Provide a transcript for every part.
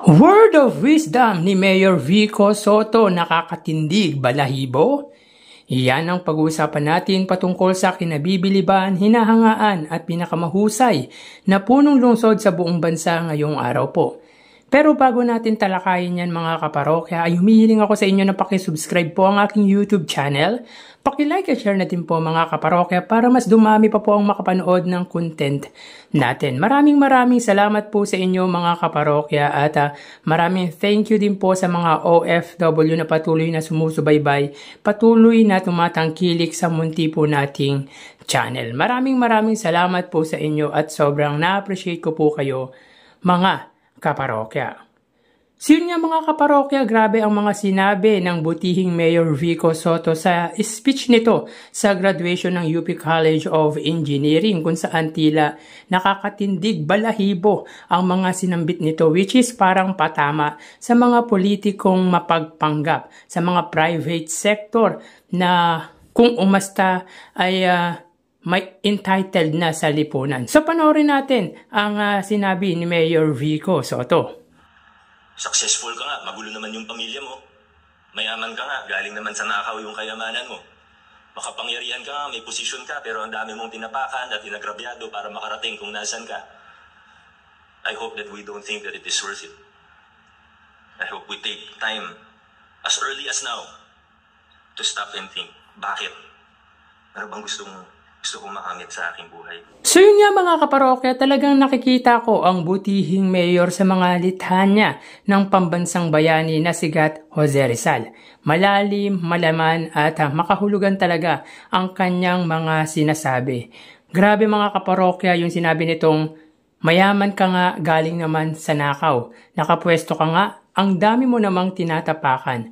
Word of wisdom ni Mayor Vico Soto, nakakatindig balahibo? Iyan ang pag-uusapan natin patungkol sa kinabibiliban, hinahangaan at pinakamahusay na punong lungsod sa buong bansa ngayong araw po. Pero bago natin talakayin yan mga kaparokya, ay humihiling ako sa inyo na pakisubscribe po ang aking YouTube channel. Paki-like at share natin po mga kaparokya para mas dumami pa po ang makapanood ng content natin. Maraming salamat po sa inyo mga kaparokya at maraming thank you din po sa mga OFW na patuloy na sumusubaybay, patuloy na tumatangkilik sa munti po nating channel. Maraming salamat po sa inyo at sobrang na-appreciate ko po kayo mga kaparokya. So yun nga mga kaparokya, grabe ang mga sinabi ng butihing Mayor Vico Soto sa speech nito sa graduation ng UP College of Engineering, kung saan tila nakakatindig balahibo ang mga sinambit nito, which is parang patama sa mga politikong mapagpanggap sa mga private sector na kung umasta ay may entitled na sa lipunan. So panoorin natin ang sinabi ni Mayor Vico Soto. Successful ka nga, magulo naman yung pamilya mo. Mayaman ka nga, galing naman sa nakaw yung kayamanan mo. Makapangyarihan ka nga, may posisyon ka, pero ang dami mong tinapakan at inagrabyado para makarating kung nasan ka. I hope that we don't think that it is worth it. I hope we take time, as early as now, to stop and think, bakit? Ano bang gusto kong makamit sa aking buhay? So yun nga mga kaparokya, talagang nakikita ko ang butihing mayor sa mga litanya ng pambansang bayani na sigat Jose Rizal. Malalim, malaman at makahulugan talaga ang kanyang mga sinasabi. Grabe mga kaparokya yung sinabi nitong mayaman ka nga, galing naman sa nakaw. Nakapwesto ka nga, ang dami mo namang tinatapakan.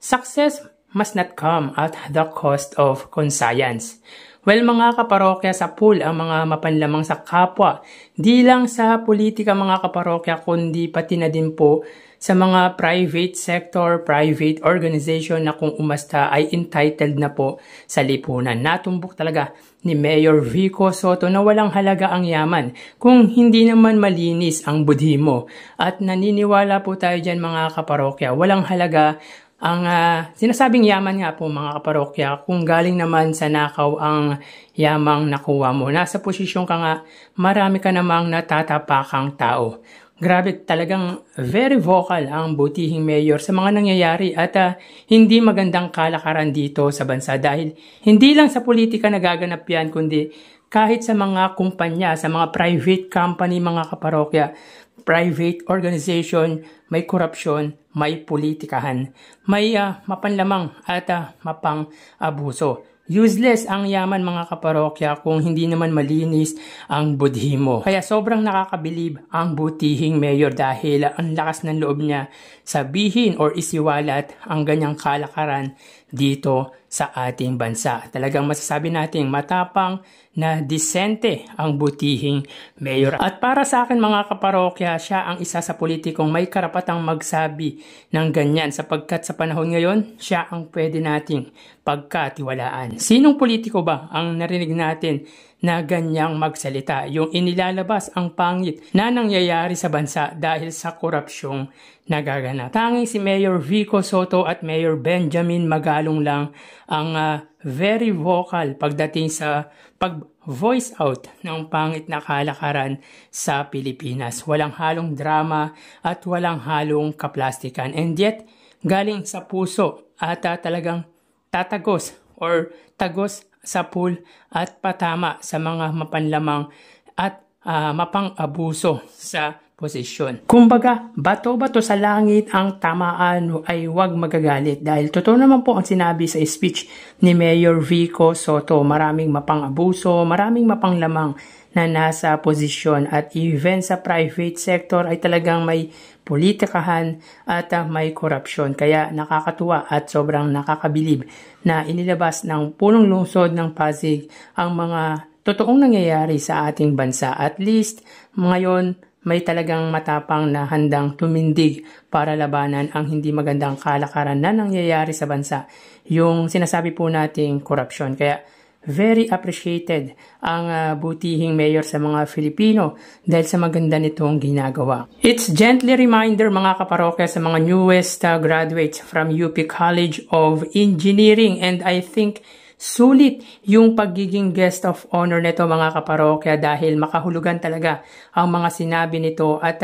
Success must not come at the cost of conscience. Well mga kaparokya, sa pool ang mga mapanlamang sa kapwa, di lang sa politika mga kaparokya, kundi pati na din po sa mga private sector, private organization na kung umasta ay entitled na po sa lipunan. Natumbok talaga ni Mayor Vico Soto na walang halaga ang yaman kung hindi naman malinis ang budhi mo. At naniniwala po tayo dyan mga kaparokya, walang halaga ang sinasabing yaman nga po mga kaparokya kung galing naman sa nakaw ang yamang nakuha mo. Nasa posisyon ka nga, marami ka namang natatapakang tao. Grabe, talagang very vocal ang butihing mayor sa mga nangyayari at hindi magandang kalakaran dito sa bansa dahil hindi lang sa politika nagaganap yan kundi kahit sa mga kumpanya, sa mga private company mga kaparokya, private organization, may korupsyon, may politikahan, may mapanlamang at mapang-abuso. Useless ang yaman mga kaparokya kung hindi naman malinis ang budhi mo. Kaya sobrang nakakabilib ang butihing mayor dahil ang lakas ng loob niya sabihin or isiwalat ang ganyang kalakaran dito sa ating bansa. Talagang masasabi natin matapang na disente ang butihing mayor. At para sa akin mga kaparokya, siya ang isa sa politikong may karapatang magsabi ng ganyan sapagkat sa panahon ngayon, siya ang pwede nating pagkatiwalaan. Sinong politiko ba ang narinig natin na ganyang magsalita? Yung inilalabas ang pangit na nangyayari sa bansa dahil sa korupsyong nagaganap. Tanging si Mayor Vico Soto at Mayor Benjamin Magalong lang ang very vocal pagdating sa pag-voice out ng pangit na kalakaran sa Pilipinas. Walang halong drama at walang halong kaplastikan. And yet, galing sa puso at talagang tatagos or tagos sa pool at patama sa mga mapanlamang at mapang-abuso sa posisyon. Kumbaga, bato-bato sa langit ang tamaan ay huwag magagalit dahil totoo naman po ang sinabi sa speech ni Mayor Vico Soto. Maraming mapang-abuso, maraming mapanglamang na nasa posisyon at even sa private sector ay talagang may politikahan at may korupsyon. Kaya nakakatuwa at sobrang nakakabilib na inilabas ng punong lungsod ng Pasig ang mga totoong nangyayari sa ating bansa. At least ngayon may talagang matapang na handang tumindig para labanan ang hindi magandang kalakaran na nangyayari sa bansa. Yung sinasabi po nating korupsyon. Kaya very appreciated ang butihing mayor sa mga Filipino dahil sa maganda nitong ginagawa. It's gently reminder mga kaparokya sa mga newest graduates from UP College of Engineering, and I think sulit yung pagiging guest of honor nito mga kaparokya dahil makahulugan talaga ang mga sinabi nito at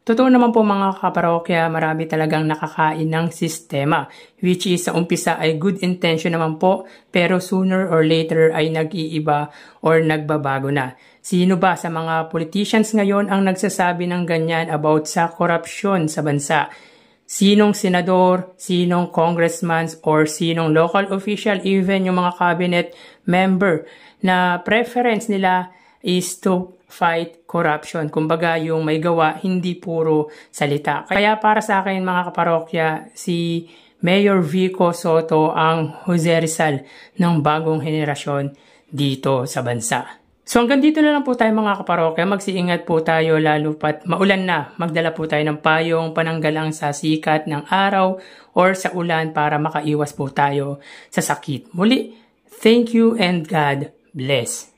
totoo naman po mga kaparokya, marami talagang nakakain ng sistema, which is sa umpisa ay good intention naman po, pero sooner or later ay nag-iiba or nagbabago na. Sino ba sa mga politicians ngayon ang nagsasabi ng ganyan about sa korupsyon sa bansa? Sinong senador, sinong congressman, or sinong local official, even yung mga cabinet member na preference nila is to fight corruption. Kumbaga yung may gawa, hindi puro salita. Kaya para sa akin mga kaparokya, si Mayor Vico Sotto ang Jose Rizal ng bagong henerasyon dito sa bansa. So hanggang dito na lang po tayo mga kaparokya. Magsiingat po tayo lalo pat maulan na. Magdala po tayo ng payong pananggalang sa sikat ng araw or sa ulan para makaiwas po tayo sa sakit. Muli, thank you and God bless.